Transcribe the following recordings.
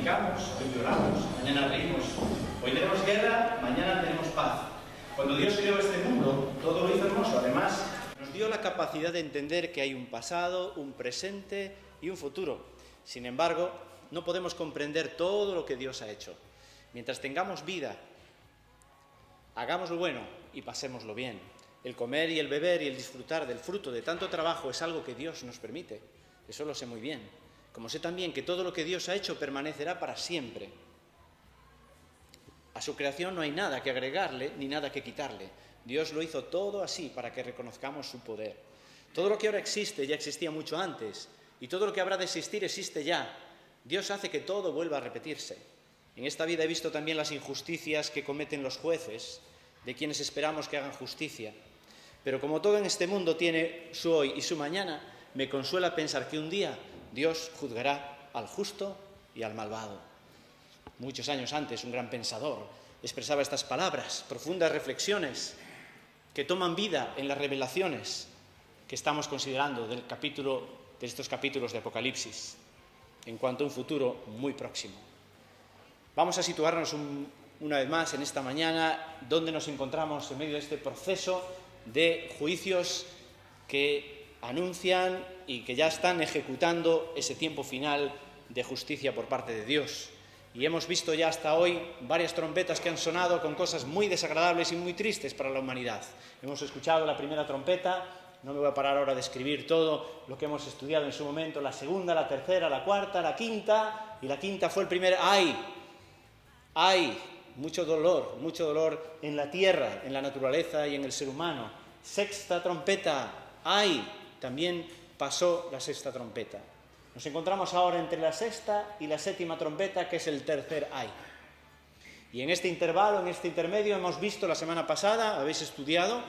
predicamos, hoy lloramos, mañana reímos. Hoy tenemos guerra, mañana tenemos paz. Cuando Dios creó este mundo, todo lo hizo hermoso. Además, nos dio la capacidad de entender que hay un pasado, un presente y un futuro. Sin embargo, no podemos comprender todo lo que Dios ha hecho. Mientras tengamos vida, hagamos lo bueno y pasémoslo bien. El comer y el beber y el disfrutar del fruto de tanto trabajo es algo que Dios nos permite. Eso lo sé muy bien. Como sé también que todo lo que Dios ha hecho permanecerá para siempre. A su creación no hay nada que agregarle ni nada que quitarle. Dios lo hizo todo así para que reconozcamos su poder. Todo lo que ahora existe ya existía mucho antes, y todo lo que habrá de existir existe ya. Dios hace que todo vuelva a repetirse. En esta vida he visto también las injusticias que cometen los jueces, de quienes esperamos que hagan justicia. Pero como todo en este mundo tiene su hoy y su mañana, me consuela pensar que un día Dios juzgará al justo y al malvado. Muchos años antes, un gran pensador expresaba estas palabras, profundas reflexiones que toman vida en las revelaciones que estamos considerando de estos capítulos de Apocalipsis, en cuanto a un futuro muy próximo. Vamos a situarnos una vez más en esta mañana, donde nos encontramos en medio de este proceso de juicios que anuncian y que ya están ejecutando ese tiempo final de justicia por parte de Dios. Y hemos visto ya hasta hoy varias trompetas que han sonado con cosas muy desagradables y muy tristes para la humanidad. Hemos escuchado la primera trompeta, no me voy a parar ahora de escribir todo lo que hemos estudiado en su momento, la segunda, la tercera, la cuarta, la quinta, y la quinta fue el primer ¡ay! ¡Ay! Mucho dolor en la tierra, en la naturaleza y en el ser humano. Sexta trompeta, ¡ay! También pasó la sexta trompeta. Nos encontramos ahora entre la sexta y la séptima trompeta, que es el tercer ay. Y en este intervalo, en este intermedio, hemos visto la semana pasada, habéis estudiado,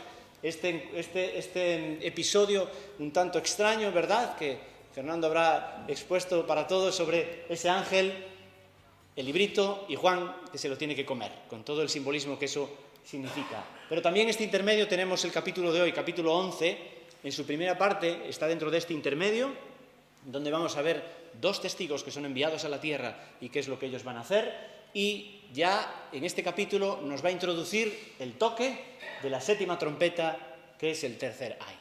este episodio un tanto extraño, ¿verdad?, que Fernando habrá expuesto para todos sobre ese ángel, el librito y Juan que se lo tiene que comer, con todo el simbolismo que eso significa. Pero también en este intermedio tenemos el capítulo de hoy, capítulo 11, en su primera parte está dentro de este intermedio, donde vamos a ver dos testigos que son enviados a la tierra y qué es lo que ellos van a hacer, y ya en este capítulo nos va a introducir el toque de la séptima trompeta, que es el tercer ay.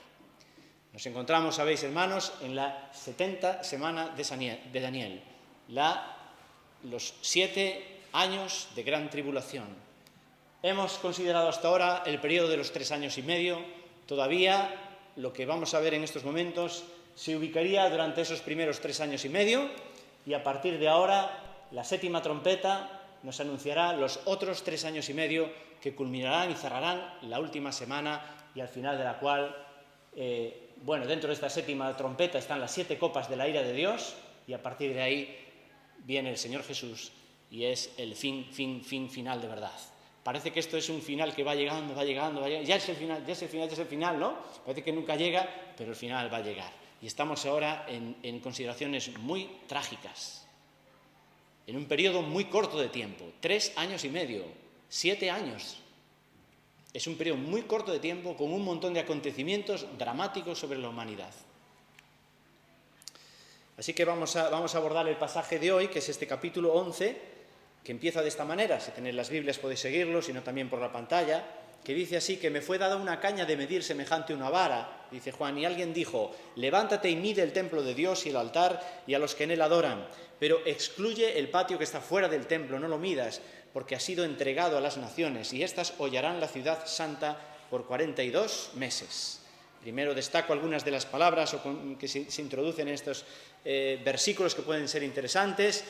Nos encontramos, sabéis, hermanos, en la 70 semana de Daniel, los 7 años de gran tribulación. Hemos considerado hasta ahora el periodo de los 3 años y medio. Todavía lo que vamos a ver en estos momentos se ubicaría durante esos primeros 3 años y medio, y a partir de ahora la séptima trompeta nos anunciará los otros 3 años y medio que culminarán y cerrarán la última semana, y al final de la cual, dentro de esta séptima trompeta están las 7 copas de la ira de Dios, y a partir de ahí viene el Señor Jesús y es el fin final de verdad. Parece que esto es un final que va llegando, ya es el final, ¿no? Parece que nunca llega, pero el final va a llegar. Y estamos ahora en consideraciones muy trágicas, en un periodo muy corto de tiempo, 3 años y medio, 7 años. Es un periodo muy corto de tiempo con un montón de acontecimientos dramáticos sobre la humanidad. Así que vamos a abordar el pasaje de hoy, que es este capítulo 11, que empieza de esta manera. Si tenéis las Biblias podéis seguirlo, si no también por la pantalla, que dice así: que me fue dada una caña de medir semejante a una vara, dice Juan, y alguien dijo: levántate y mide el templo de Dios y el altar y a los que en él adoran, pero excluye el patio que está fuera del templo, no lo midas, porque ha sido entregado a las naciones, y éstas hollarán la ciudad santa por 42 meses. Primero destaco algunas de las palabras que se introducen en estos versículos que pueden ser interesantes.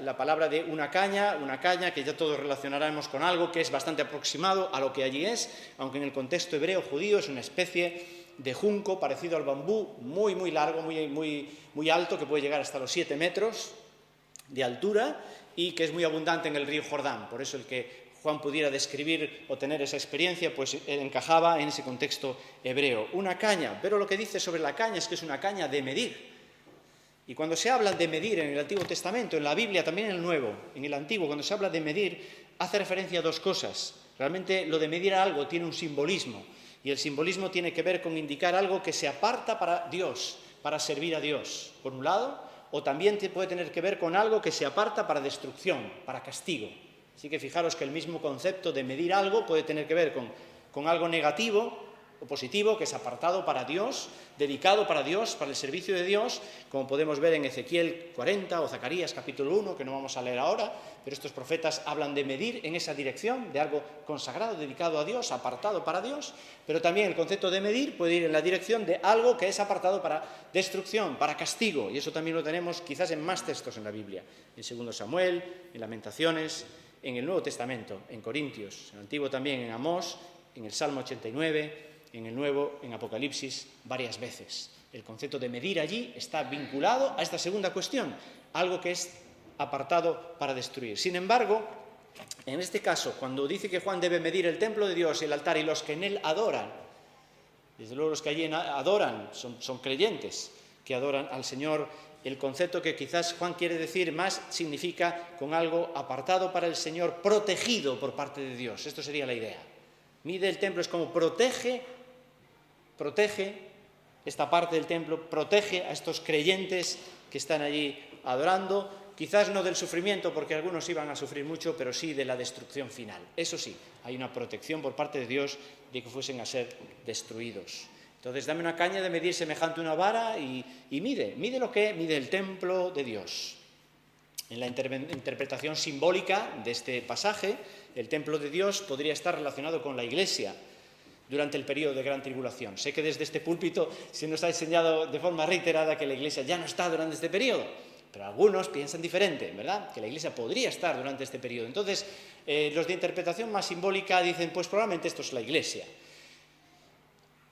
La palabra de una caña que ya todos relacionaremos con algo que es bastante aproximado a lo que allí es, aunque en el contexto hebreo judío es una especie de junco parecido al bambú, muy largo, muy alto, que puede llegar hasta los 7 metros de altura y que es muy abundante en el río Jordán. Por eso el que Juan pudiera describir o tener esa experiencia, pues encajaba en ese contexto hebreo. Una caña, pero lo que dice sobre la caña es que es una caña de medir. Y cuando se habla de medir en el Antiguo Testamento, en la Biblia, también en el Nuevo, en el Antiguo, cuando se habla de medir, hace referencia a dos cosas. Realmente lo de medir algo tiene un simbolismo, y el simbolismo tiene que ver con indicar algo que se aparta para Dios, para servir a Dios, por un lado, o también puede tener que ver con algo que se aparta para destrucción, para castigo. Así que fijaros que el mismo concepto de medir algo puede tener que ver con algo negativo o positivo, que es apartado para Dios, dedicado para Dios, para el servicio de Dios, como podemos ver en Ezequiel 40 o Zacarías capítulo 1, que no vamos a leer ahora, pero estos profetas hablan de medir en esa dirección, de algo consagrado, dedicado a Dios, apartado para Dios, pero también el concepto de medir puede ir en la dirección de algo que es apartado para destrucción, para castigo, y eso también lo tenemos quizás en más textos en la Biblia, en 2 Samuel, en Lamentaciones, en el Nuevo Testamento, en Corintios, en el Antiguo también, en Amós, en el Salmo 89, en el Nuevo, en Apocalipsis, varias veces. El concepto de medir allí está vinculado a esta segunda cuestión, algo que es apartado para destruir. Sin embargo, en este caso, cuando dice que Juan debe medir el templo de Dios y el altar y los que en él adoran, desde luego los que allí adoran son creyentes, que adoran al Señor, el concepto que quizás Juan quiere decir más significa con algo apartado para el Señor, protegido por parte de Dios. Esto sería la idea. Mide el templo, es como protege esta parte del templo, protege a estos creyentes que están allí adorando, quizás no del sufrimiento, porque algunos iban a sufrir mucho, pero sí de la destrucción final. Eso sí, hay una protección por parte de Dios de que fuesen a ser destruidos. Entonces, dame una caña de medir semejante a una vara y mide lo que mide el templo de Dios. En la interpretación simbólica de este pasaje, el templo de Dios podría estar relacionado con la Iglesia durante el periodo de gran tribulación. Sé que desde este púlpito se nos ha enseñado de forma reiterada que la Iglesia ya no está durante este periodo, pero algunos piensan diferente, ¿verdad? Que la Iglesia podría estar durante este periodo. Entonces, los de interpretación más simbólica dicen, pues probablemente esto es la Iglesia.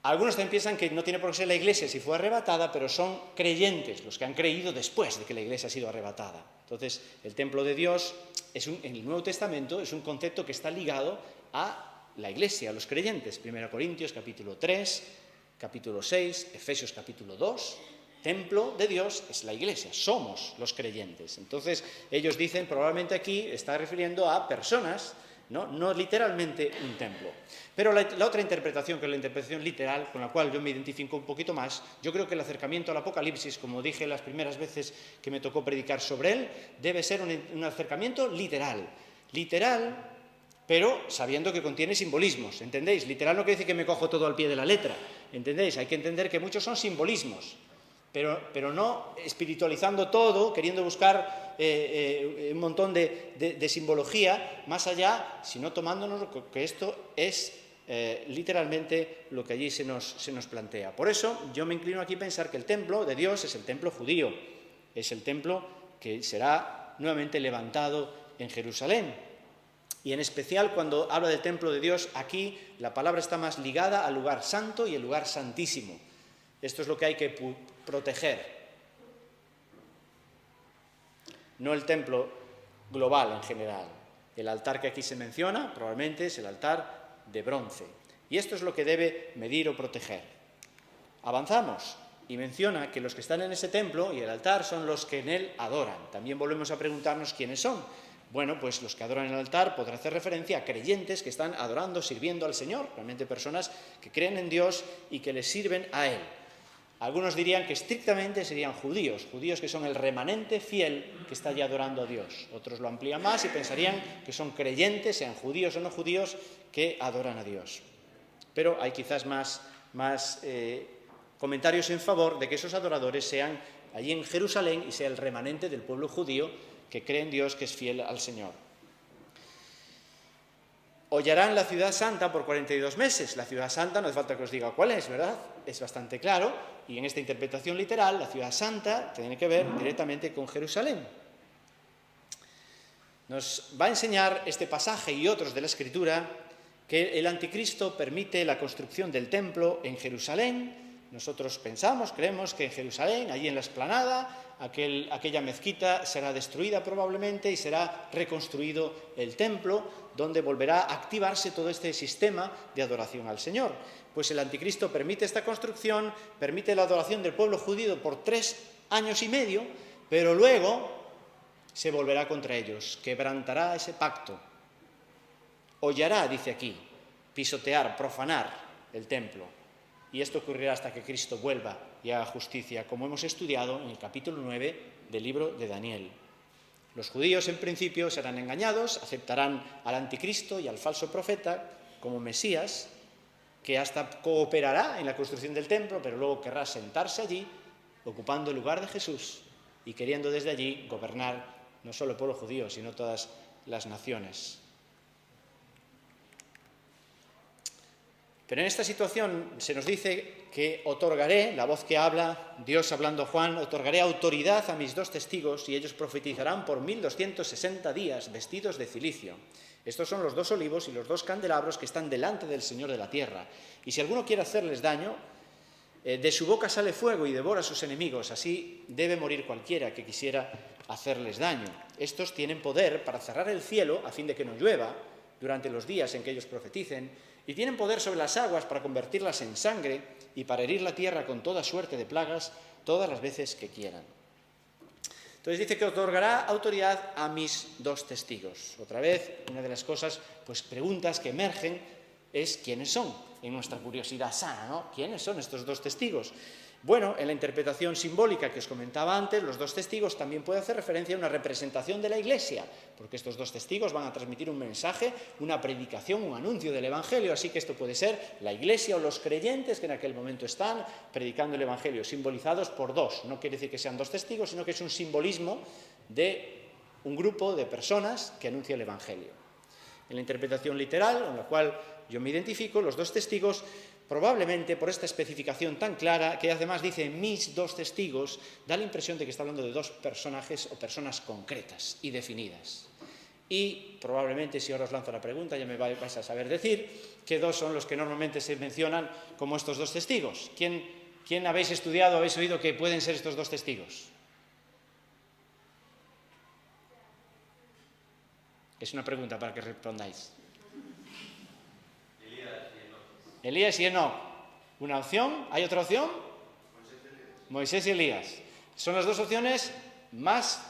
Algunos también piensan que no tiene por qué ser la Iglesia si fue arrebatada, pero son creyentes los que han creído después de que la Iglesia ha sido arrebatada. Entonces, el templo de Dios en el Nuevo Testamento es un concepto que está ligado a la Iglesia, a los creyentes. 1 Corintios capítulo 3, capítulo 6, Efesios capítulo 2. Templo de Dios es la Iglesia, somos los creyentes. Entonces, ellos dicen, probablemente aquí está refiriendo a personas, no literalmente un templo. Pero la otra interpretación, que es la interpretación literal, con la cual yo me identifico un poquito más, yo creo que el acercamiento al Apocalipsis, como dije las primeras veces que me tocó predicar sobre él, debe ser un acercamiento literal, pero sabiendo que contiene simbolismos, ¿entendéis? Literal no quiere decir que me cojo todo al pie de la letra, ¿entendéis? Hay que entender que muchos son simbolismos, pero no espiritualizando todo, queriendo buscar un montón de simbología más allá, sino tomándonos que esto es literalmente lo que allí se nos plantea. Por eso yo me inclino aquí a pensar que el templo de Dios es el templo judío, es el templo que será nuevamente levantado en Jerusalén. Y en especial cuando habla del templo de Dios, aquí la palabra está más ligada al lugar santo y el lugar santísimo. Esto es lo que hay que proteger. No el templo global en general. El altar que aquí se menciona probablemente es el altar de bronce. Y esto es lo que debe medir o proteger. Avanzamos y menciona que los que están en ese templo y el altar son los que en él adoran. También volvemos a preguntarnos quiénes son. Bueno, pues los que adoran el altar podrá hacer referencia a creyentes que están adorando, sirviendo al Señor, realmente personas que creen en Dios y que les sirven a Él. Algunos dirían que estrictamente serían judíos que son el remanente fiel que está allí adorando a Dios. Otros lo amplían más y pensarían que son creyentes, sean judíos o no judíos, que adoran a Dios. Pero hay quizás más comentarios en favor de que esos adoradores sean allí en Jerusalén y sea el remanente del pueblo judío que cree en Dios, que es fiel al Señor. Hollarán la ciudad santa por 42 meses. La ciudad santa, no hace falta que os diga cuál es, ¿verdad? Es bastante claro. Y en esta interpretación literal, la ciudad santa tiene que ver directamente con Jerusalén. Nos va a enseñar este pasaje y otros de la Escritura que el anticristo permite la construcción del templo en Jerusalén. Nosotros creemos que en Jerusalén, allí en la explanada, aquella mezquita será destruida probablemente y será reconstruido el templo, donde volverá a activarse todo este sistema de adoración al Señor. Pues el anticristo permite esta construcción, permite la adoración del pueblo judío por 3 años y medio, pero luego se volverá contra ellos, quebrantará ese pacto, hollará, dice aquí, pisotear, profanar el templo. Y esto ocurrirá hasta que Cristo vuelva y haga justicia, como hemos estudiado en el capítulo 9 del libro de Daniel. Los judíos, en principio, serán engañados, aceptarán al anticristo y al falso profeta como Mesías, que hasta cooperará en la construcción del templo, pero luego querrá sentarse allí, ocupando el lugar de Jesús y queriendo desde allí gobernar no solo el pueblo judío, sino todas las naciones. Pero en esta situación se nos dice que otorgaré, la voz que habla, Dios hablando a Juan, otorgaré autoridad a mis 2 testigos y ellos profetizarán por 1260 días vestidos de cilicio. Estos son los 2 olivos y los 2 candelabros que están delante del Señor de la tierra. Y si alguno quiere hacerles daño, de su boca sale fuego y devora a sus enemigos. Así debe morir cualquiera que quisiera hacerles daño. Estos tienen poder para cerrar el cielo a fin de que no llueva durante los días en que ellos profeticen, y tienen poder sobre las aguas para convertirlas en sangre y para herir la tierra con toda suerte de plagas todas las veces que quieran. Entonces dice que otorgará autoridad a mis 2 testigos. Otra vez, una de las cosas, preguntas que emergen es quiénes son, en nuestra curiosidad sana, ¿no? ¿Quiénes son estos 2 testigos? Bueno, en la interpretación simbólica que os comentaba antes, los 2 testigos también puede hacer referencia a una representación de la Iglesia, porque estos 2 testigos van a transmitir un mensaje, una predicación, un anuncio del Evangelio, así que esto puede ser la Iglesia o los creyentes que en aquel momento están predicando el Evangelio, simbolizados por 2. No quiere decir que sean 2 testigos, sino que es un simbolismo de un grupo de personas que anuncia el Evangelio. En la interpretación literal, en la cual yo me identifico, los 2 testigos, probablemente por esta especificación tan clara, que además dice mis 2 testigos, da la impresión de que está hablando de 2 personajes o personas concretas y definidas. Y probablemente, si ahora os lanzo la pregunta, ya me vais a saber decir qué 2 son los que normalmente se mencionan como estos 2 testigos. ¿Quién habéis estudiado, habéis oído que pueden ser estos 2 testigos? Es una pregunta para que respondáis. Elías y Enoc. ¿Una opción? ¿Hay otra opción? Moisés y Elías. Son las 2 opciones más,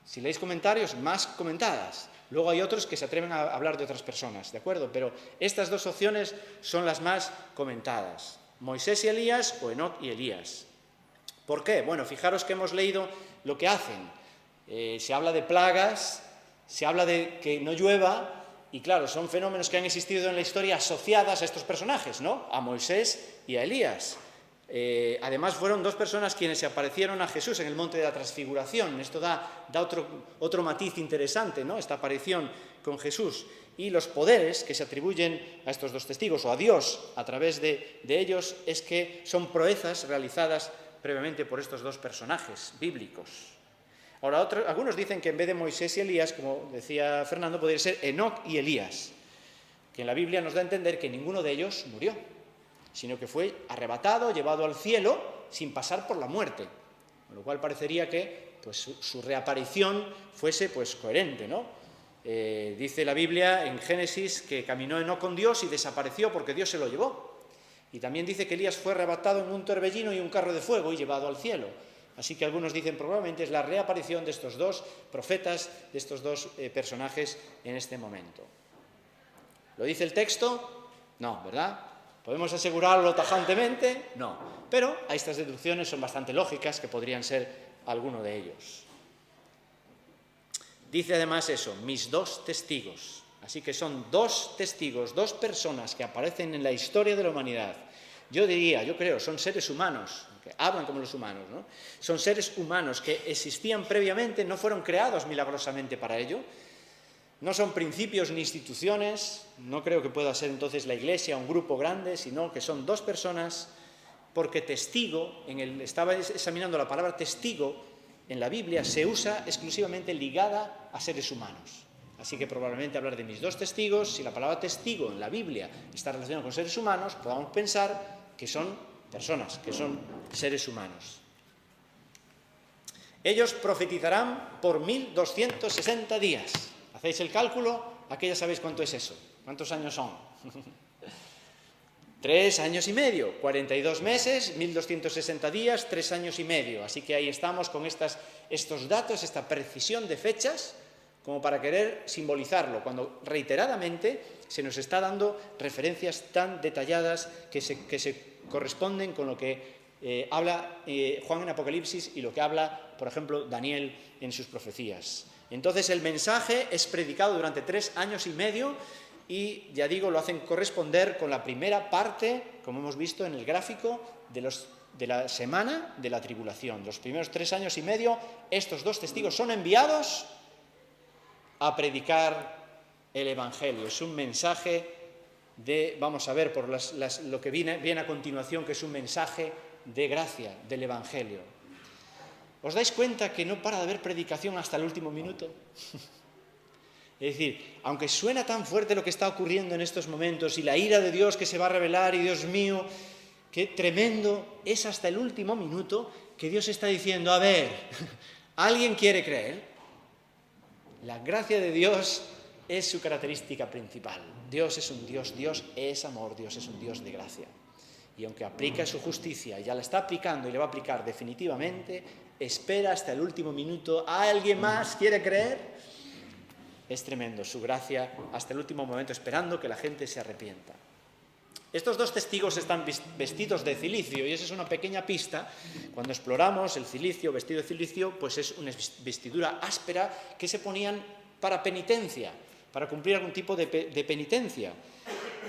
si leéis comentarios, más comentadas. Luego hay otros que se atreven a hablar de otras personas, ¿de acuerdo? Pero estas 2 opciones son las más comentadas. Moisés y Elías o Enoc y Elías. ¿Por qué? Bueno, fijaros que hemos leído lo que hacen. Se habla de plagas, se habla de que no llueva. Y claro, son fenómenos que han existido en la historia asociadas a estos personajes, ¿no? A Moisés y a Elías. Además, fueron 2 personas quienes se aparecieron a Jesús en el monte de la Transfiguración. Esto da otro matiz interesante, ¿no? Esta aparición con Jesús. Y los poderes que se atribuyen a estos 2 testigos, o a Dios, a través de ellos, es que son proezas realizadas previamente por estos 2 personajes bíblicos. Ahora, algunos dicen que en vez de Moisés y Elías, como decía Fernando, podría ser Enoc y Elías, que en la Biblia nos da a entender que ninguno de ellos murió, sino que fue arrebatado, llevado al cielo, sin pasar por la muerte, con lo cual parecería que su reaparición fuese coherente, ¿no? Dice la Biblia en Génesis que caminó Enoc con Dios y desapareció porque Dios se lo llevó. Y también dice que Elías fue arrebatado en un torbellino y un carro de fuego y llevado al cielo. Así que algunos dicen probablemente es la reaparición de estos 2 profetas, de estos 2 personajes en este momento. ¿Lo dice el texto? No, ¿verdad? ¿Podemos asegurarlo tajantemente? No. Pero estas deducciones son bastante lógicas, que podrían ser alguno de ellos. Dice además eso, mis 2 testigos. Así que son 2 testigos, 2 personas que aparecen en la historia de la humanidad. Yo creo, son seres humanos, que hablan como los humanos, ¿no? Son seres humanos que existían previamente, no fueron creados milagrosamente para ello, no son principios ni instituciones, no creo que pueda ser entonces la Iglesia un grupo grande, sino que son 2 personas, porque testigo, estaba examinando la palabra testigo, en la Biblia se usa exclusivamente ligada a seres humanos. Así que probablemente hablar de mis 2 testigos, si la palabra testigo en la Biblia está relacionada con seres humanos, podamos pensar que son personas, que son seres humanos. Ellos profetizarán por 1260 días. ¿Hacéis el cálculo? Aquí ya sabéis cuánto es eso. ¿Cuántos años son? 3 años y medio, 42 meses, 1260 días, 3 años y medio. Así que ahí estamos con estos datos, esta precisión de fechas, como para querer simbolizarlo, cuando reiteradamente se nos está dando referencias tan detalladas que se corresponden con lo que habla Juan en Apocalipsis y lo que habla, por ejemplo, Daniel en sus profecías. Entonces el mensaje es predicado durante 3 años y medio y, ya digo, lo hacen corresponder con la primera parte, como hemos visto en el gráfico, de la semana de la tribulación. Los primeros 3 años y medio, estos 2 testigos son enviados a predicar el Evangelio. Es un mensaje vamos a ver por lo que viene a continuación, que es un mensaje de gracia del Evangelio. ¿Os dais cuenta que no para de haber predicación hasta el último minuto? Es decir, aunque suena tan fuerte lo que está ocurriendo en estos momentos y la ira de Dios que se va a revelar, y Dios mío, qué tremendo, es hasta el último minuto que Dios está diciendo, a ver, ¿alguien quiere creer? La gracia de Dios es su característica principal. Dios es un Dios, Dios es amor, Dios es un Dios de gracia. Y aunque aplica su justicia, ya la está aplicando y le va a aplicar definitivamente, espera hasta el último minuto. ¿Alguien más quiere creer? Es tremendo su gracia hasta el último momento, esperando que la gente se arrepienta. Estos 2 testigos están vestidos de cilicio, y esa es una pequeña pista. Cuando exploramos el cilicio, vestido de cilicio, pues es una vestidura áspera que se ponían para penitencia, para cumplir algún tipo de penitencia.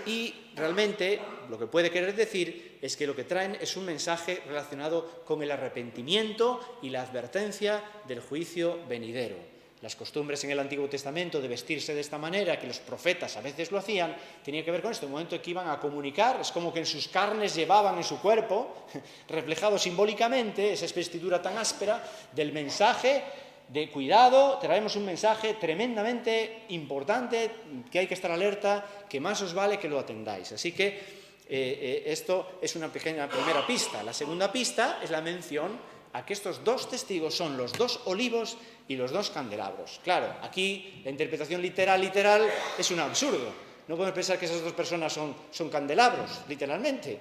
Y realmente lo que puede querer decir es que lo que traen es un mensaje relacionado con el arrepentimiento y la advertencia del juicio venidero. Las costumbres en el Antiguo Testamento de vestirse de esta manera, que los profetas a veces lo hacían, tenía que ver con esto. En el momento en que iban a comunicar, es como que en sus carnes llevaban en su cuerpo, reflejado simbólicamente, esa vestidura tan áspera del mensaje de cuidado. Traemos un mensaje tremendamente importante, que hay que estar alerta, que más os vale que lo atendáis. Así que esto es una pequeña primera pista. La segunda pista es la mención a que estos 2 testigos son los 2 olivos y los 2 candelabros. Claro, aquí la interpretación literal es un absurdo. No podemos pensar que esas 2 personas son candelabros, literalmente,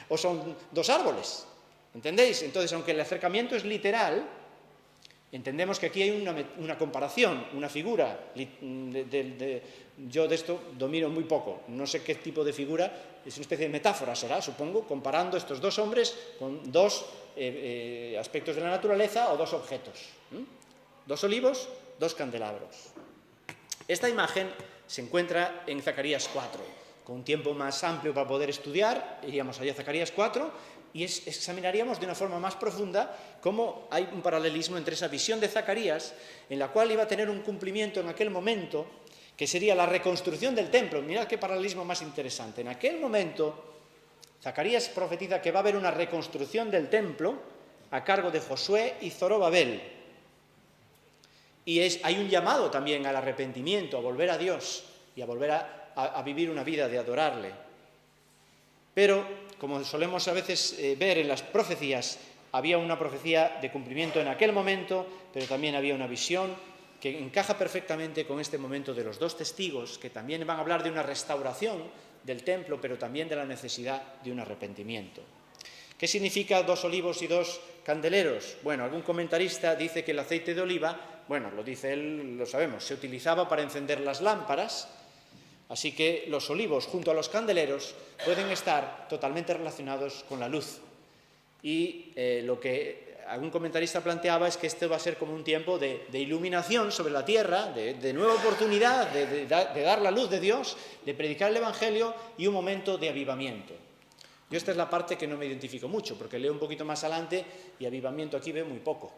o son 2 árboles. ¿Entendéis? Entonces, aunque el acercamiento es literal, entendemos que aquí hay una comparación, una figura. Yo de esto domino muy poco, no sé qué tipo de figura, es una especie de metáfora será, supongo, comparando estos 2 hombres con 2 aspectos de la naturaleza o 2 objetos. 2 olivos, 2 candelabros. Esta imagen se encuentra en Zacarías 4. Con un tiempo más amplio para poder estudiar, iríamos allá a Zacarías 4 y examinaríamos de una forma más profunda cómo hay un paralelismo entre esa visión de Zacarías, en la cual iba a tener un cumplimiento en aquel momento, que sería la reconstrucción del templo. Mirad qué paralelismo más interesante. En aquel momento, Zacarías profetiza que va a haber una reconstrucción del templo a cargo de Josué y Zorobabel. Y hay un llamado también al arrepentimiento, a volver a Dios y a volver a vivir una vida de adorarle. Pero, como solemos a veces ver en las profecías, había una profecía de cumplimiento en aquel momento, pero también había una visión que encaja perfectamente con este momento de los 2 testigos, que también van a hablar de una restauración del templo, pero también de la necesidad de un arrepentimiento. ¿Qué significa 2 olivos y 2 candeleros? Bueno, algún comentarista dice que el aceite de oliva, bueno, lo dice él, lo sabemos, se utilizaba para encender las lámparas, así que los olivos junto a los candeleros pueden estar totalmente relacionados con la luz. Y lo que algún comentarista planteaba es que este va a ser como un tiempo de iluminación sobre la tierra, de nueva oportunidad, de dar la luz de Dios, de predicar el Evangelio y un momento de avivamiento. Yo esta es la parte que no me identifico mucho, porque leo un poquito más adelante y avivamiento aquí veo muy poco.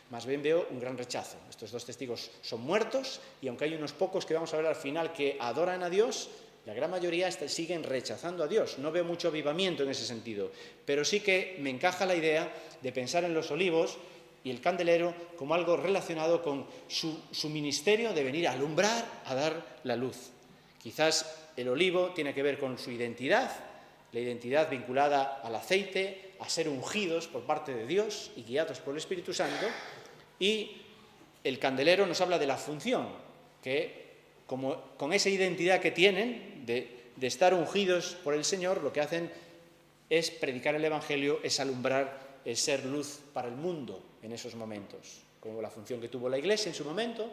Más bien veo un gran rechazo. Estos 2 testigos son muertos y aunque hay unos pocos que vamos a ver al final que adoran a Dios, la gran mayoría siguen rechazando a Dios. No veo mucho avivamiento en ese sentido, pero sí que me encaja la idea de pensar en los olivos y el candelero como algo relacionado con su ministerio de venir a alumbrar, a dar la luz. Quizás el olivo tiene que ver con su identidad, la identidad vinculada al aceite, a ser ungidos por parte de Dios y guiados por el Espíritu Santo, y el candelero nos habla de la función, que como con esa identidad que tienen de estar ungidos por el Señor, lo que hacen es predicar el Evangelio, es alumbrar, es ser luz para el mundo en esos momentos, como la función que tuvo la Iglesia en su momento,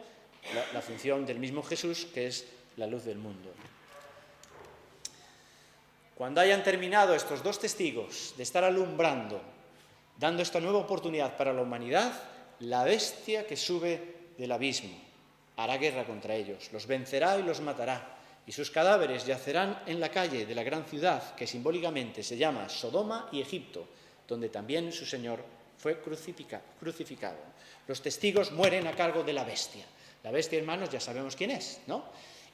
la función del mismo Jesús, que es la luz del mundo. Cuando hayan terminado estos 2 testigos de estar alumbrando dando esta nueva oportunidad para la humanidad, la bestia que sube del abismo hará guerra contra ellos, los vencerá y los matará, y sus cadáveres yacerán en la calle de la gran ciudad, que simbólicamente se llama Sodoma y Egipto, donde también su Señor fue crucificado. Los testigos mueren a cargo de la bestia. La bestia, hermanos, ya sabemos quién es, ¿no?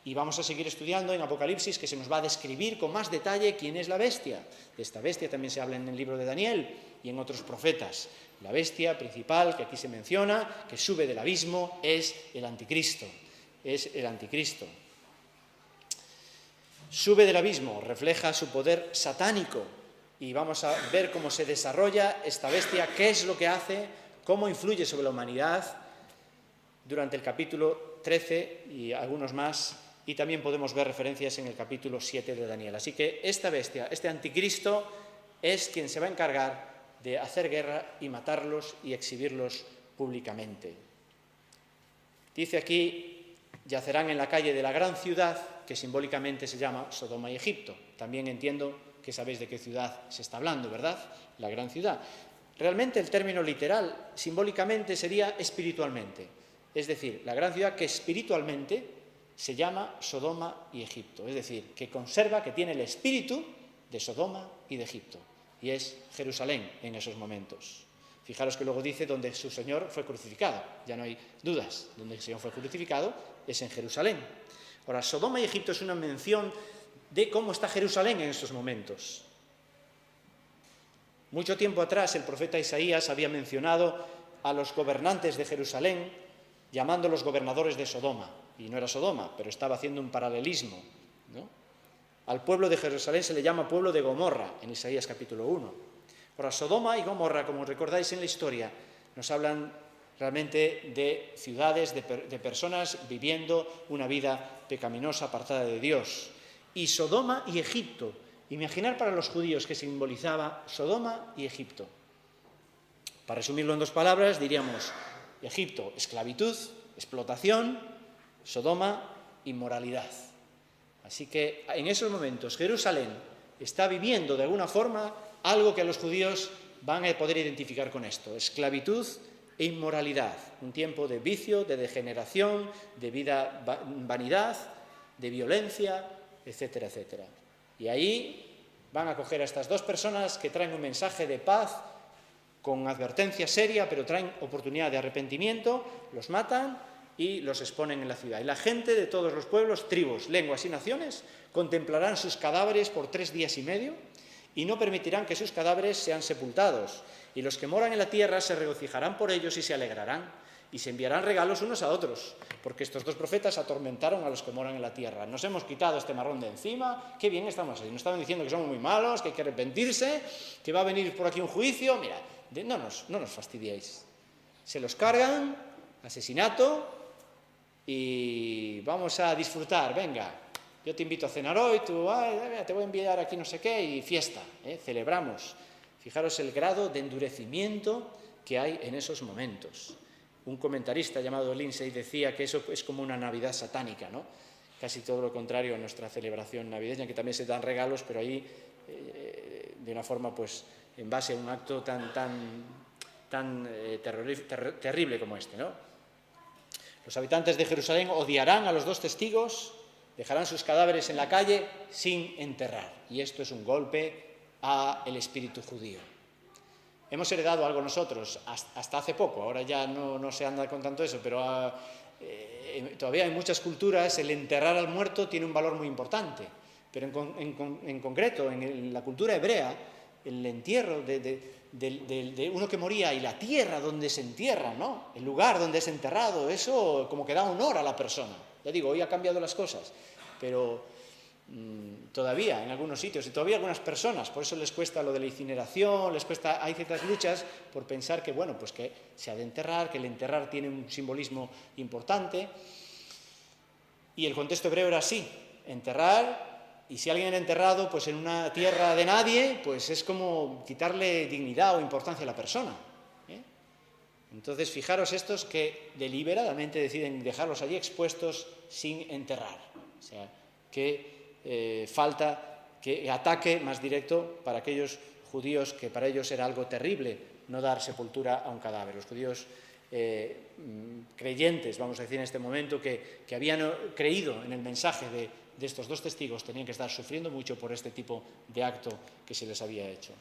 Y vamos a seguir estudiando en Apocalipsis, que se nos va a describir con más detalle quién es la bestia. De esta bestia también se habla en el libro de Daniel y en otros profetas. La bestia principal que aquí se menciona, que sube del abismo, es el anticristo. Es el anticristo. Sube del abismo, refleja su poder satánico. Y vamos a ver cómo se desarrolla esta bestia, qué es lo que hace, cómo influye sobre la humanidad durante el capítulo 13 y algunos más, y también podemos ver referencias en el capítulo 7 de Daniel. Así que esta bestia, este anticristo, es quien se va a encargar de hacer guerra y matarlos y exhibirlos públicamente. Dice aquí, yacerán en la calle de la gran ciudad, que simbólicamente se llama Sodoma y Egipto. También entiendo que sabéis de qué ciudad se está hablando, ¿verdad? La gran ciudad. Realmente el término literal, simbólicamente, sería espiritualmente. Es decir, la gran ciudad que espiritualmente se llama Sodoma y Egipto. Es decir, que conserva, que tiene el espíritu de Sodoma y de Egipto. Y es Jerusalén en esos momentos. Fijaros que luego dice donde su Señor fue crucificado. Ya no hay dudas. Donde el Señor fue crucificado es en Jerusalén. Ahora, Sodoma y Egipto es una mención de cómo está Jerusalén en estos momentos. Mucho tiempo atrás el profeta Isaías había mencionado a los gobernantes de Jerusalén llamándolos gobernadores de Sodoma. Y no era Sodoma, pero estaba haciendo un paralelismo, ¿no? Al pueblo de Jerusalén se le llama pueblo de Gomorra, en Isaías capítulo 1. Ahora, Sodoma y Gomorra, como recordáis en la historia, nos hablan realmente de ciudades, de personas viviendo una vida pecaminosa, apartada de Dios. Y Sodoma y Egipto. Imaginar para los judíos que simbolizaba Sodoma y Egipto. Para resumirlo en dos palabras, diríamos Egipto, esclavitud, explotación; Sodoma, inmoralidad. Así que en esos momentos Jerusalén está viviendo de alguna forma algo que los judíos van a poder identificar con esto: esclavitud e inmoralidad. Un tiempo de vicio, de degeneración, de vida vanidad, de violencia, etcétera, etcétera. Y ahí van a coger a estas dos personas que traen un mensaje de paz, con advertencia seria, pero traen oportunidad de arrepentimiento, los matan y los exponen en la ciudad. Y la gente de todos los pueblos, tribus, lenguas y naciones contemplarán sus cadáveres por 3 días y medio y no permitirán que sus cadáveres sean sepultados. Y los que moran en la tierra se regocijarán por ellos y se alegrarán y se enviarán regalos unos a otros, porque estos dos profetas atormentaron a los que moran en la tierra. Nos hemos quitado este marrón de encima, qué bien estamos ahí. Nos estaban diciendo que somos muy malos, que hay que arrepentirse, que va a venir por aquí un juicio. Mira, no nos fastidiéis. Se los cargan, asesinato, y vamos a disfrutar. Venga, yo te invito a cenar hoy, tú te voy a enviar aquí no sé qué, y fiesta, celebramos. Fijaros el grado de endurecimiento que hay en esos momentos. Un comentarista llamado Lindsay decía que eso es como una Navidad satánica, ¿no? Casi todo lo contrario a nuestra celebración navideña, que también se dan regalos, pero ahí de una forma, pues, en base a un acto tan terrible como este, ¿no? Los habitantes de Jerusalén odiarán a los dos testigos, dejarán sus cadáveres en la calle sin enterrar. Y esto es un golpe al espíritu judío. Hemos heredado algo nosotros, hasta hace poco, ahora ya no se anda con tanto eso, pero todavía en muchas culturas el enterrar al muerto tiene un valor muy importante. Pero en concreto, en la cultura hebrea, el entierro de uno que moría y la tierra donde se entierra, ¿no? El lugar donde es enterrado, eso como que da honor a la persona. Ya digo, hoy ha cambiado las cosas, pero todavía en algunos sitios y todavía algunas personas, por eso les cuesta lo de la incineración, hay ciertas luchas por pensar que, bueno, pues que se ha de enterrar, que el enterrar tiene un simbolismo importante. Y el contexto hebreo era así: enterrar, y si alguien era enterrado pues en una tierra de nadie, pues es como quitarle dignidad o importancia a la persona. Entonces, fijaros estos que deliberadamente deciden dejarlos allí expuestos sin enterrar. O sea, que falta que ataque más directo para aquellos judíos, que para ellos era algo terrible no dar sepultura a un cadáver. Los judíos creyentes, vamos a decir en este momento, que habían creído en el mensaje de estos dos testigos, tenían que estar sufriendo mucho por este tipo de acto que se les había hecho.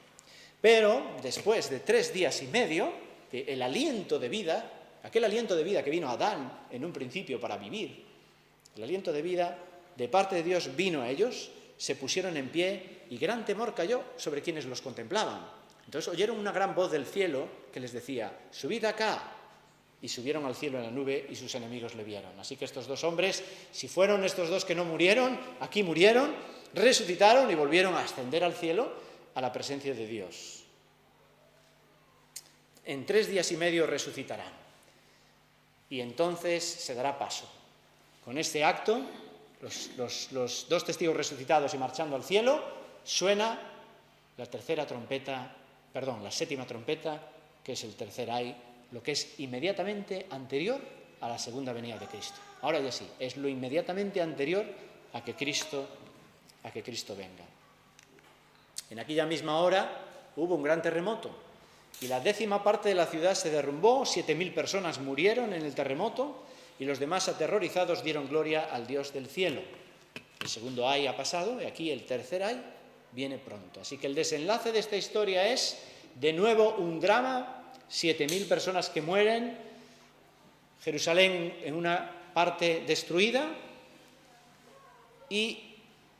Pero después de 3 días y medio, el aliento de vida, aquel aliento de vida que vino a Adán en un principio para vivir, el aliento de vida de parte de Dios vino a ellos, se pusieron en pie y gran temor cayó sobre quienes los contemplaban. Entonces oyeron una gran voz del cielo que les decía: subid acá. Y subieron al cielo en la nube y sus enemigos le vieron. Así que estos dos hombres, si fueron estos dos que no murieron, aquí murieron, resucitaron y volvieron a ascender al cielo a la presencia de Dios. En 3 días y medio resucitarán. Y entonces se dará paso. Con este acto, los dos testigos resucitados y marchando al cielo, suena la séptima trompeta, que es el tercer ay, lo que es inmediatamente anterior a la segunda venida de Cristo. Ahora ya sí, es lo inmediatamente anterior a que Cristo venga. En aquella misma hora hubo un gran terremoto y la 10ª parte de la ciudad se derrumbó, 7.000 personas murieron en el terremoto y los demás aterrorizados dieron gloria al Dios del cielo. El segundo ay ha pasado y aquí el tercer ay viene pronto. Así que el desenlace de esta historia es, de nuevo, un drama. 7.000 personas que mueren, Jerusalén en una parte destruida y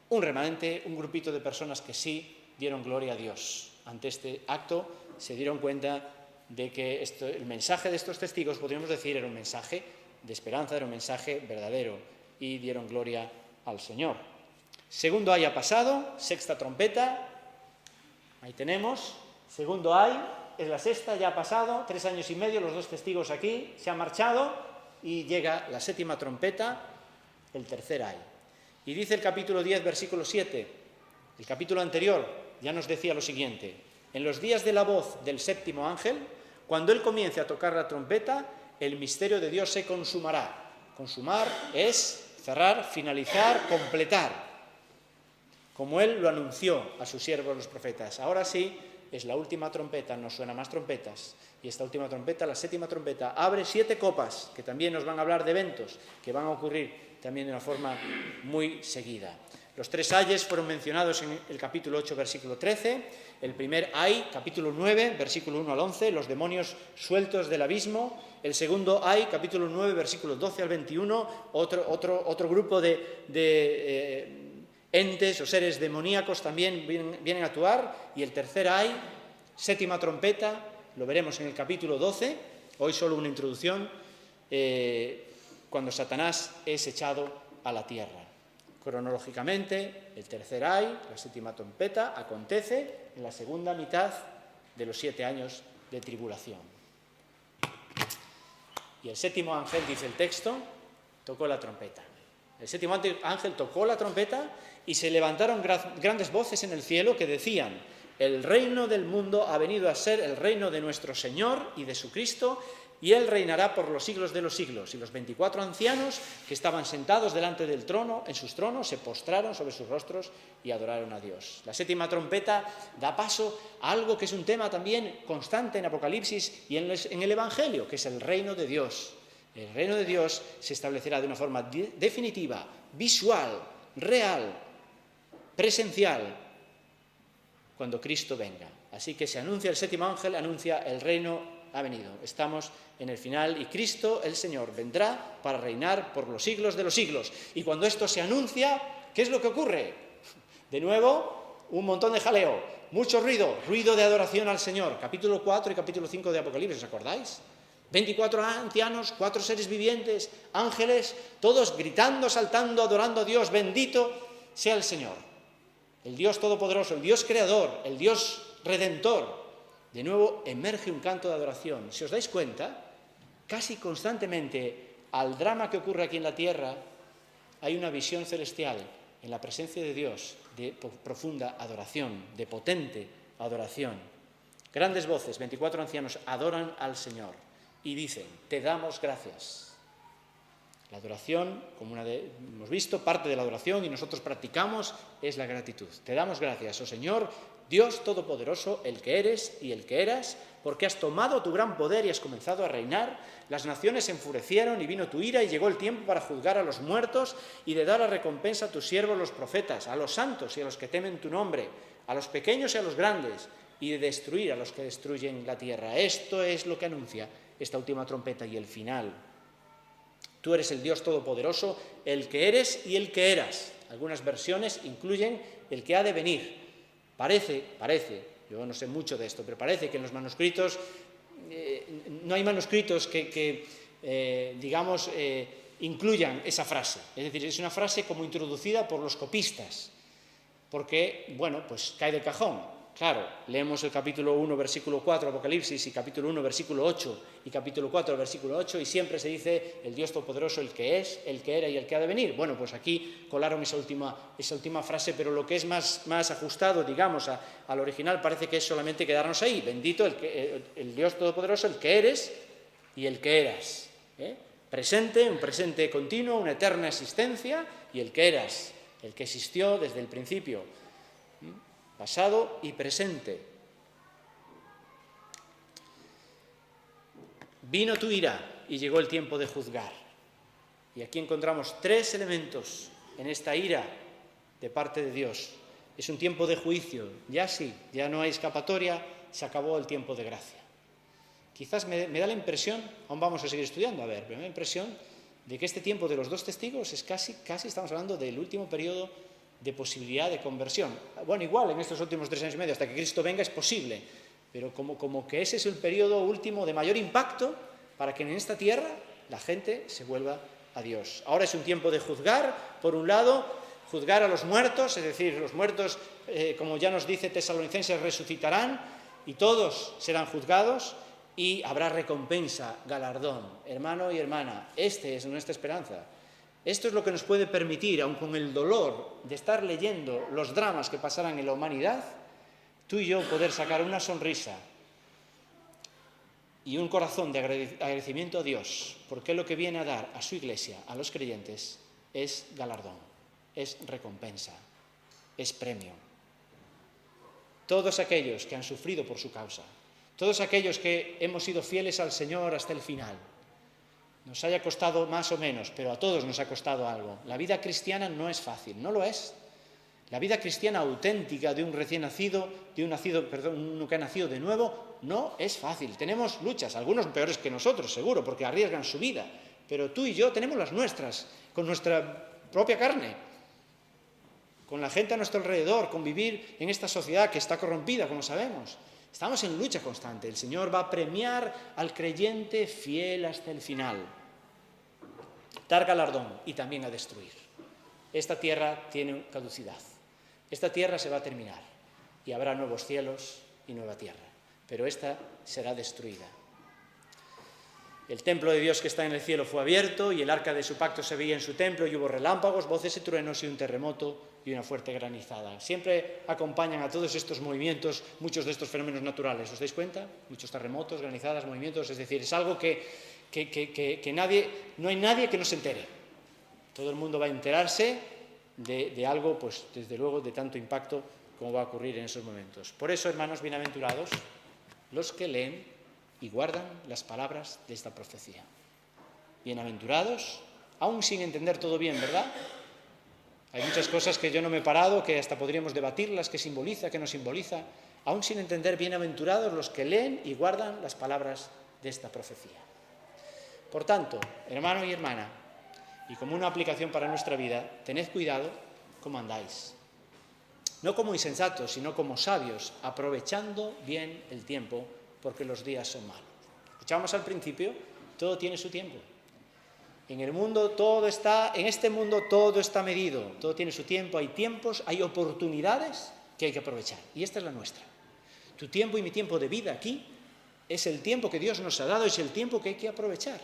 un remanente, un grupito de personas que sí dieron gloria a Dios. Ante este acto se dieron cuenta de que el mensaje de estos testigos, podríamos decir, era un mensaje de esperanza, era un mensaje verdadero y dieron gloria al Señor. Segundo ay ha pasado, 6ª trompeta, ahí tenemos, segundo ay. Es la 6ª, ya ha pasado, 3 años y medio, los dos testigos aquí, se han marchado y llega la 7ª trompeta, el tercer ay. Y dice el capítulo 10, versículo 7, el capítulo anterior ya nos decía lo siguiente: en los días de la voz del 7º ángel, cuando él comience a tocar la trompeta, el misterio de Dios se consumará. Consumar es cerrar, finalizar, completar, como él lo anunció a sus siervos los profetas. Ahora sí, es la última trompeta, no suenan más trompetas. Y esta última trompeta, la 7ª trompeta, abre 7 copas, que también nos van a hablar de eventos que van a ocurrir también de una forma muy seguida. Los 3 ayes fueron mencionados en el capítulo 8, versículo 13. El primer ay, capítulo 9, versículo 1 al 11, los demonios sueltos del abismo. El segundo ay, capítulo 9, versículos 12 al 21, otro grupo de entes o seres demoníacos también vienen a actuar. Y el tercer ay, 7ª trompeta, lo veremos en el capítulo 12, hoy solo una introducción, cuando Satanás es echado a la tierra. Cronológicamente, el tercer ay, la 7ª trompeta, acontece en la segunda mitad de los 7 años de tribulación. Y el 7º ángel, dice el texto, tocó la trompeta. El 7º ángel tocó la trompeta y se levantaron grandes voces en el cielo que decían: el reino del mundo ha venido a ser el reino de nuestro Señor y de su Cristo, y él reinará por los siglos de los siglos. Y los 24 ancianos que estaban sentados delante del trono, en sus tronos, se postraron sobre sus rostros y adoraron a Dios. La 7ª trompeta da paso a algo que es un tema también constante en Apocalipsis y en el Evangelio, que es el reino de Dios. El reino de Dios se establecerá de una forma definitiva, visual, real, presencial, cuando Cristo venga. Así que se anuncia el 7º ángel, anuncia el reino ha venido. Estamos en el final y Cristo, el Señor, vendrá para reinar por los siglos de los siglos. Y cuando esto se anuncia, ¿qué es lo que ocurre? De nuevo, un montón de jaleo, mucho ruido de adoración al Señor. Capítulo 4 y capítulo 5 de Apocalipsis, ¿os acordáis? 24 ancianos, 4 seres vivientes, ángeles, todos gritando, saltando, adorando a Dios. Bendito sea el Señor, el Dios todopoderoso, el Dios creador, el Dios redentor. De nuevo emerge un canto de adoración. Si os dais cuenta, casi constantemente al drama que ocurre aquí en la tierra hay una visión celestial en la presencia de Dios, de profunda adoración, de potente adoración. Grandes voces, 24 ancianos adoran al Señor y dicen: te damos gracias. La adoración, como hemos visto, parte de la adoración y nosotros practicamos, es la gratitud. Te damos gracias, oh Señor, Dios Todopoderoso, el que eres y el que eras, porque has tomado tu gran poder y has comenzado a reinar. Las naciones se enfurecieron y vino tu ira y llegó el tiempo para juzgar a los muertos y de dar la recompensa a tus siervos los profetas, a los santos y a los que temen tu nombre, a los pequeños y a los grandes, y de destruir a los que destruyen la tierra. Esto es lo que anuncia esta última trompeta y el final. Tú eres el Dios Todopoderoso, el que eres y el que eras. Algunas versiones incluyen el que ha de venir. Parece, yo no sé mucho de esto, pero parece que en los manuscritos, no hay manuscritos que incluyan esa frase. Es decir, es una frase como introducida por los copistas, porque, bueno, pues cae del cajón. Claro, leemos el capítulo 1, versículo 4, Apocalipsis, y capítulo 1, versículo 8, y capítulo 4, versículo 8, y siempre se dice el Dios Todopoderoso, el que es, el que era y el que ha de venir. Bueno, pues aquí colaron esa última frase, pero lo que es más ajustado, digamos, al original, parece que es solamente quedarnos ahí. Bendito el Dios Todopoderoso, el que eres y el que eras. Presente, un presente continuo, una eterna existencia, y el que eras, el que existió desde el principio. Pasado y presente. Vino tu ira y llegó el tiempo de juzgar. Y aquí encontramos 3 elementos en esta ira de parte de Dios. Es un tiempo de juicio, ya sí, ya no hay escapatoria, se acabó el tiempo de gracia. Quizás me da la impresión, aún vamos a seguir estudiando, pero me da la impresión de que este tiempo de los 2 testigos es casi estamos hablando del último periodo de posibilidad de conversión. Bueno, igual en estos últimos 3 años y medio, hasta que Cristo venga, es posible, pero como que ese es el periodo último de mayor impacto para que en esta tierra la gente se vuelva a Dios. Ahora es un tiempo de juzgar, por un lado, juzgar a los muertos, es decir, los muertos, como ya nos dice Tesalonicenses, resucitarán y todos serán juzgados y habrá recompensa, galardón. Hermano y hermana, esta es nuestra esperanza. Esto es lo que nos puede permitir, aun con el dolor de estar leyendo los dramas que pasarán en la humanidad, tú y yo poder sacar una sonrisa y un corazón de agradecimiento a Dios, porque lo que viene a dar a su iglesia, a los creyentes, es galardón, es recompensa, es premio. Todos aquellos que han sufrido por su causa, todos aquellos que hemos sido fieles al Señor hasta el final, nos haya costado más o menos, pero a todos nos ha costado algo. La vida cristiana no es fácil, no lo es. La vida cristiana auténtica de un recién nacido, uno que ha nacido de nuevo, no es fácil. Tenemos luchas, algunos peores que nosotros, seguro, porque arriesgan su vida. Pero tú y yo tenemos las nuestras, con nuestra propia carne, con la gente a nuestro alrededor, con vivir en esta sociedad que está corrompida, como sabemos. Estamos en lucha constante. El Señor va a premiar al creyente fiel hasta el final, dar galardón y también a destruir. Esta tierra tiene caducidad. Esta tierra se va a terminar y habrá nuevos cielos y nueva tierra, pero esta será destruida. El templo de Dios que está en el cielo fue abierto y el arca de su pacto se veía en su templo y hubo relámpagos, voces y truenos y un terremoto y una fuerte granizada. Siempre acompañan a todos estos movimientos muchos de estos fenómenos naturales. ¿Os dais cuenta? Muchos terremotos, granizadas, movimientos. Es decir, es algo que no hay nadie que no se entere. Todo el mundo va a enterarse de algo, pues desde luego, de tanto impacto como va a ocurrir en esos momentos. Por eso, hermanos, bienaventurados los que leen y guardan las palabras de esta profecía. Bienaventurados, aún sin entender todo bien, ¿verdad? Hay muchas cosas que yo no me he parado, que hasta podríamos debatirlas, qué simboliza, qué no simboliza, aún sin entender. Bienaventurados los que leen y guardan las palabras de esta profecía. Por tanto, hermano y hermana, y como una aplicación para nuestra vida, tened cuidado cómo andáis. No como insensatos, sino como sabios, aprovechando bien el tiempo, porque los días son malos. Escuchamos al principio, todo tiene su tiempo. En este mundo todo está medido, todo tiene su tiempo, hay tiempos, hay oportunidades que hay que aprovechar. Y esta es la nuestra. Tu tiempo y mi tiempo de vida aquí es el tiempo que Dios nos ha dado, es el tiempo que hay que aprovechar.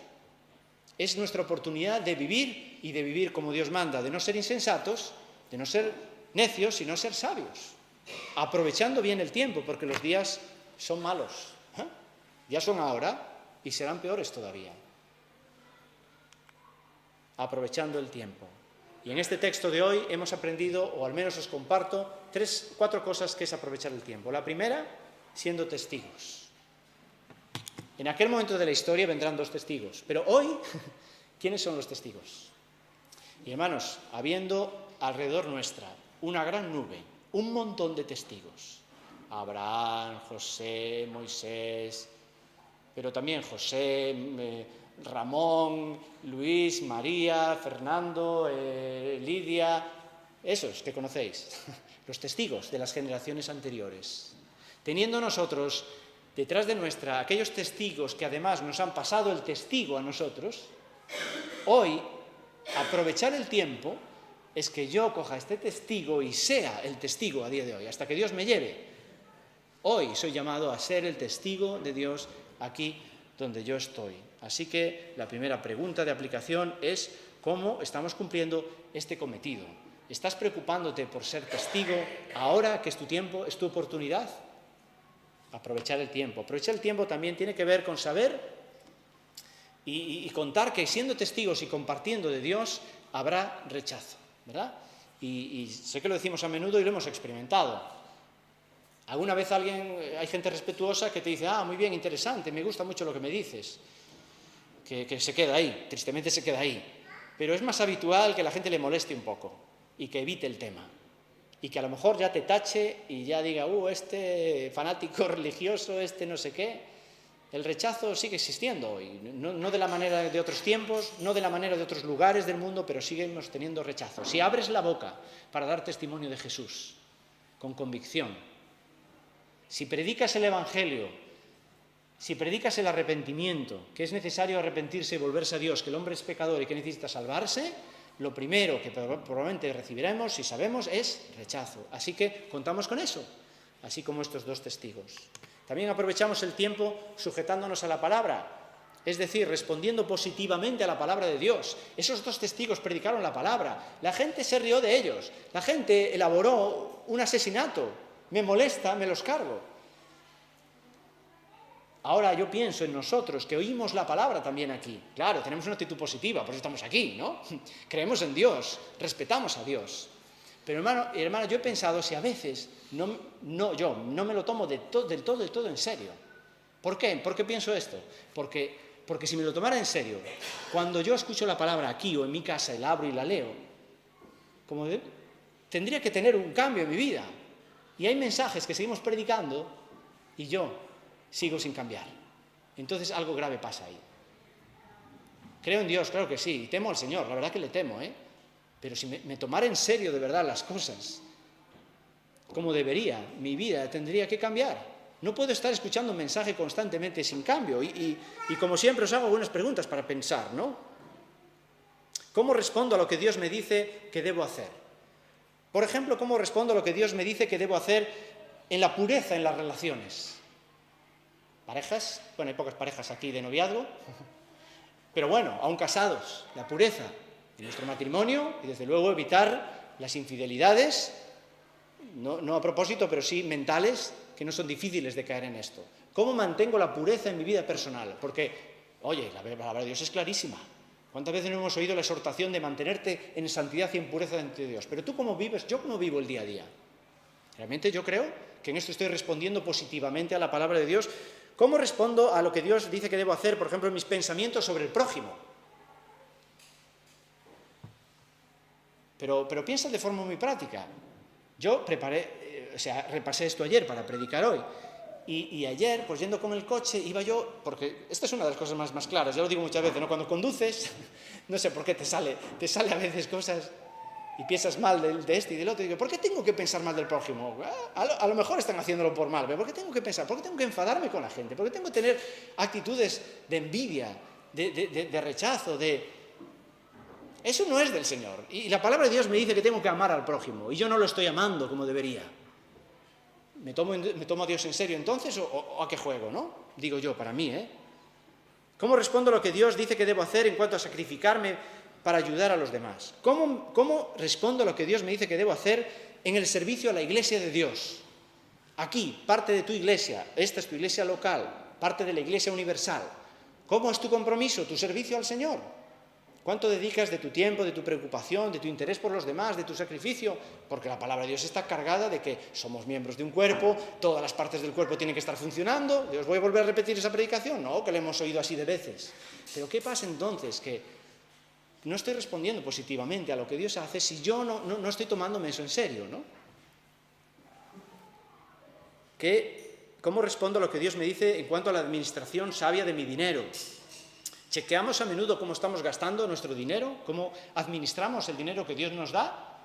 Es nuestra oportunidad de vivir y de vivir como Dios manda, de no ser insensatos, de no ser necios, sino ser sabios. Aprovechando bien el tiempo, porque los días son malos. Ya son ahora y serán peores todavía. Aprovechando el tiempo. Y en este texto de hoy hemos aprendido, o al menos os comparto, 4 cosas que es aprovechar el tiempo. La primera, siendo testigos. En aquel momento de la historia vendrán 2 testigos, pero hoy, ¿quiénes son los testigos? Y hermanos, habiendo alrededor nuestra una gran nube, un montón de testigos, Abraham, José, Moisés, pero también José, Ramón, Luis, María, Fernando, Lidia, esos que conocéis, los testigos de las generaciones anteriores. Teniendo nosotros detrás de nuestra aquellos testigos que además nos han pasado el testigo a nosotros, hoy aprovechar el tiempo es que yo coja este testigo y sea el testigo a día de hoy, hasta que Dios me lleve. Hoy soy llamado a ser el testigo de Dios aquí donde yo estoy. Así que la primera pregunta de aplicación es ¿cómo estamos cumpliendo este cometido? ¿Estás preocupándote por ser testigo ahora que es tu tiempo, es tu oportunidad? Aprovechar el tiempo. Aprovechar el tiempo también tiene que ver con saber y contar que siendo testigos y compartiendo de Dios habrá rechazo, ¿verdad? Y sé que lo decimos a menudo y lo hemos experimentado. Alguna vez hay gente respetuosa que te dice, muy bien, interesante, me gusta mucho lo que me dices, que se queda ahí, tristemente se queda ahí. Pero es más habitual que la gente le moleste un poco y que evite el tema. Y que a lo mejor ya te tache y ya diga, este fanático religioso, este no sé qué. El rechazo sigue existiendo hoy, no de la manera de otros tiempos, no de la manera de otros lugares del mundo, pero seguimos teniendo rechazo. Si abres la boca para dar testimonio de Jesús, con convicción, si predicas el Evangelio, si predicas el arrepentimiento, que es necesario arrepentirse y volverse a Dios, que el hombre es pecador y que necesita salvarse, lo primero que probablemente recibiremos, si sabemos, es rechazo. Así que contamos con eso, así como estos 2 testigos. También aprovechamos el tiempo sujetándonos a la palabra, es decir, respondiendo positivamente a la palabra de Dios. Esos 2 testigos predicaron la palabra, la gente se rió de ellos, la gente elaboró un asesinato, me molesta, me los cargo. Ahora yo pienso en nosotros, que oímos la palabra también aquí. Claro, tenemos una actitud positiva, por eso estamos aquí, ¿no? Creemos en Dios, respetamos a Dios. Pero hermano, yo he pensado si a veces yo no me lo tomo del todo en serio. ¿Por qué? ¿Por qué pienso esto? Porque si me lo tomara en serio, cuando yo escucho la palabra aquí o en mi casa y la abro y la leo, tendría que tener un cambio en mi vida. Y hay mensajes que seguimos predicando y yo sigo sin cambiar. Entonces algo grave pasa ahí. Creo en Dios, claro que sí, y temo al Señor, la verdad que le temo, Pero si me tomara en serio de verdad las cosas, como debería, mi vida tendría que cambiar. No puedo estar escuchando un mensaje constantemente sin cambio. Y como siempre os hago algunas preguntas para pensar, ¿no? ¿Cómo respondo a lo que Dios me dice que debo hacer? Por ejemplo, ¿cómo respondo a lo que Dios me dice que debo hacer en la pureza en las relaciones? Parejas, hay pocas parejas aquí de noviazgo, pero aún casados, la pureza en nuestro matrimonio y desde luego evitar las infidelidades, no a propósito, pero sí mentales, que no son difíciles de caer en esto. ¿Cómo mantengo la pureza en mi vida personal? Porque, la palabra de Dios es clarísima. ¿Cuántas veces no hemos oído la exhortación de mantenerte en santidad y en pureza ante Dios? Pero tú cómo vives, yo cómo vivo el día a día. Realmente yo creo que en esto estoy respondiendo positivamente a la palabra de Dios. ¿Cómo respondo a lo que Dios dice que debo hacer, por ejemplo, en mis pensamientos sobre el prójimo? Pero piensa de forma muy práctica. Yo repasé esto ayer para predicar hoy. Y ayer, pues yendo con el coche, iba yo, porque esta es una de las cosas más claras, ya lo digo muchas veces, ¿no? Cuando conduces, no sé por qué te sale a veces cosas y piensas mal de este y del otro. Y digo, ¿por qué tengo que pensar mal del prójimo? A lo mejor están haciéndolo por mal, pero ¿por qué tengo que pensar? ¿Por qué tengo que enfadarme con la gente? ¿Por qué tengo que tener actitudes de envidia, de rechazo, Eso no es del Señor. Y la palabra de Dios me dice que tengo que amar al prójimo, y yo no lo estoy amando como debería. ¿Me tomo a Dios en serio entonces o a qué juego, no? Digo yo, para mí, ¿Cómo respondo a lo que Dios dice que debo hacer en cuanto a sacrificarme para ayudar a los demás? ¿Cómo respondo a lo que Dios me dice que debo hacer en el servicio a la iglesia de Dios? Aquí, parte de tu iglesia, esta es tu iglesia local, parte de la iglesia universal. ¿Cómo es tu compromiso, tu servicio al Señor? ¿Cuánto dedicas de tu tiempo, de tu preocupación, de tu interés por los demás, de tu sacrificio? Porque la palabra de Dios está cargada de que somos miembros de un cuerpo, todas las partes del cuerpo tienen que estar funcionando. ¿Os voy a volver a repetir esa predicación? No, que la hemos oído así de veces. Pero ¿qué pasa entonces? Que no estoy respondiendo positivamente a lo que Dios hace si yo no estoy tomándome eso en serio, ¿no? ¿Cómo respondo a lo que Dios me dice en cuanto a la administración sabia de mi dinero? ¿Chequeamos a menudo cómo estamos gastando nuestro dinero? ¿Cómo administramos el dinero que Dios nos da?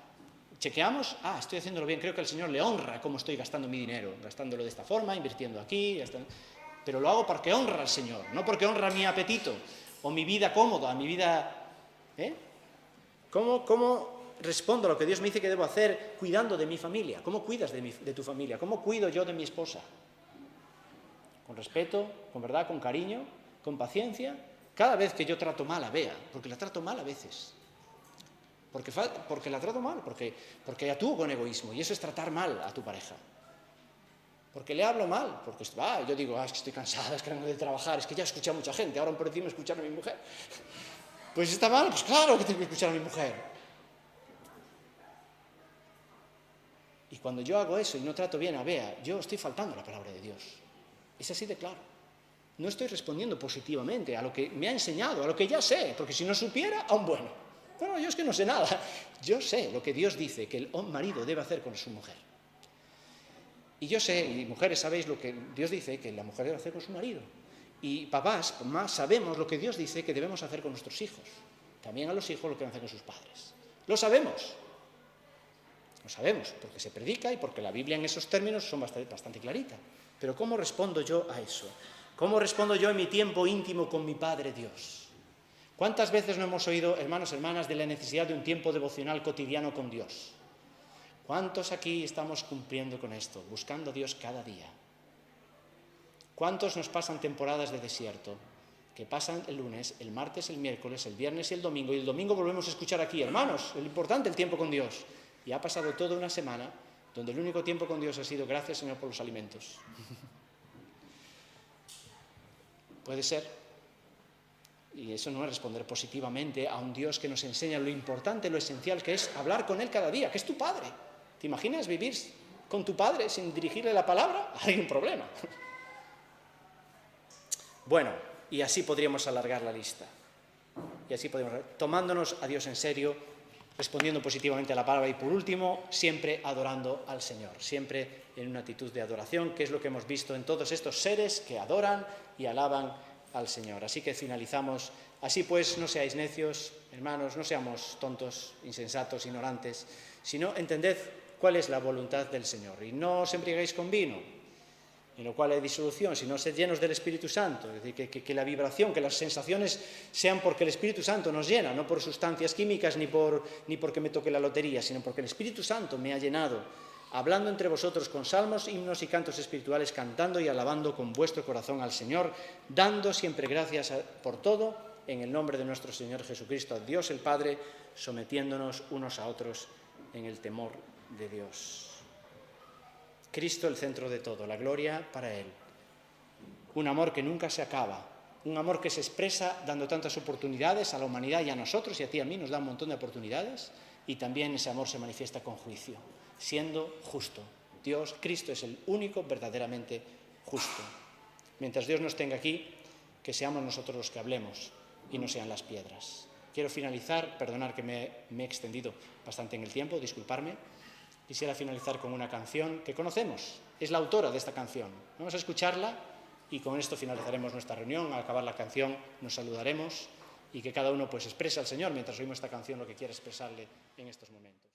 ¿Chequeamos? Estoy haciéndolo bien, creo que al Señor le honra cómo estoy gastando mi dinero, gastándolo de esta forma, invirtiendo aquí, pero lo hago porque honra al Señor, no porque honra mi apetito o mi vida cómoda, mi vida... ¿Cómo respondo a lo que Dios me dice que debo hacer cuidando de mi familia? ¿Cómo cuidas de tu familia? ¿Cómo cuido yo de mi esposa? Con respeto, con verdad, con cariño, con paciencia. Cada vez que yo trato mal a Bea, porque la trato mal a veces, porque la trato mal, porque actúo con egoísmo, y eso es tratar mal a tu pareja. Porque le hablo mal, porque yo digo, es que estoy cansada, es que vengo de trabajar, es que ya escuché a mucha gente, ahora por encima escuchar a mi mujer. Pues está mal, pues claro que tengo que escuchar a mi mujer. Y cuando yo hago eso y no trato bien a Bea, yo estoy faltando a la palabra de Dios. Es así de claro. No estoy respondiendo positivamente a lo que me ha enseñado, a lo que ya sé, porque si no supiera, aún bueno. No, yo es que no sé nada. Yo sé lo que Dios dice que el marido debe hacer con su mujer. Y yo sé, y mujeres sabéis lo que Dios dice que la mujer debe hacer con su marido. Y papás, más sabemos lo que Dios dice que debemos hacer con nuestros hijos. También a los hijos lo que deben hacer con sus padres. Lo sabemos. Lo sabemos, porque se predica y porque la Biblia en esos términos son bastante clarita. Pero ¿cómo respondo yo a eso? ¿Cómo respondo yo en mi tiempo íntimo con mi Padre Dios? ¿Cuántas veces no hemos oído, hermanos, hermanas, de la necesidad de un tiempo devocional cotidiano con Dios? ¿Cuántos aquí estamos cumpliendo con esto, buscando a Dios cada día? ¿Cuántos nos pasan temporadas de desierto? Que pasan el lunes, el martes, el miércoles, el viernes y el domingo volvemos a escuchar aquí, hermanos, lo importante, el tiempo con Dios. Y ha pasado toda una semana donde el único tiempo con Dios ha sido gracias, Señor, por los alimentos. Puede ser. Y eso no es responder positivamente a un Dios que nos enseña lo importante, lo esencial que es hablar con Él cada día, que es tu Padre. ¿Te imaginas vivir con tu Padre sin dirigirle la palabra? Hay un problema. Bueno, y así podríamos alargar la lista. Y así podríamos, tomándonos a Dios en serio, respondiendo positivamente a la palabra y, por último, siempre adorando al Señor, siempre en una actitud de adoración, que es lo que hemos visto en todos estos seres que adoran y alaban al Señor. Así que finalizamos. Así pues, no seáis necios, hermanos, no seamos tontos, insensatos, ignorantes, sino entended cuál es la voluntad del Señor. Y no os embriaguéis con vino, en lo cual hay disolución, sino sed llenos del Espíritu Santo. Es decir, que la vibración, que las sensaciones sean porque el Espíritu Santo nos llena, no por sustancias químicas ni porque me toque la lotería, sino porque el Espíritu Santo me ha llenado, hablando entre vosotros con salmos, himnos y cantos espirituales, cantando y alabando con vuestro corazón al Señor, dando siempre gracias por todo, en el nombre de nuestro Señor Jesucristo, a Dios el Padre, sometiéndonos unos a otros en el temor de Dios. Cristo el centro de todo, la gloria para Él. Un amor que nunca se acaba, un amor que se expresa dando tantas oportunidades a la humanidad y a nosotros, y a ti y a mí nos da un montón de oportunidades, y también ese amor se manifiesta con juicio, siendo justo. Dios, Cristo es el único verdaderamente justo. Mientras Dios nos tenga aquí, que seamos nosotros los que hablemos y no sean las piedras. Quiero finalizar, perdonar que me he extendido bastante en el tiempo, disculparme. Quisiera finalizar con una canción que conocemos, es la autora de esta canción. Vamos a escucharla y con esto finalizaremos nuestra reunión. Al acabar la canción nos saludaremos y que cada uno pues exprese al Señor mientras oímos esta canción lo que quiere expresarle en estos momentos.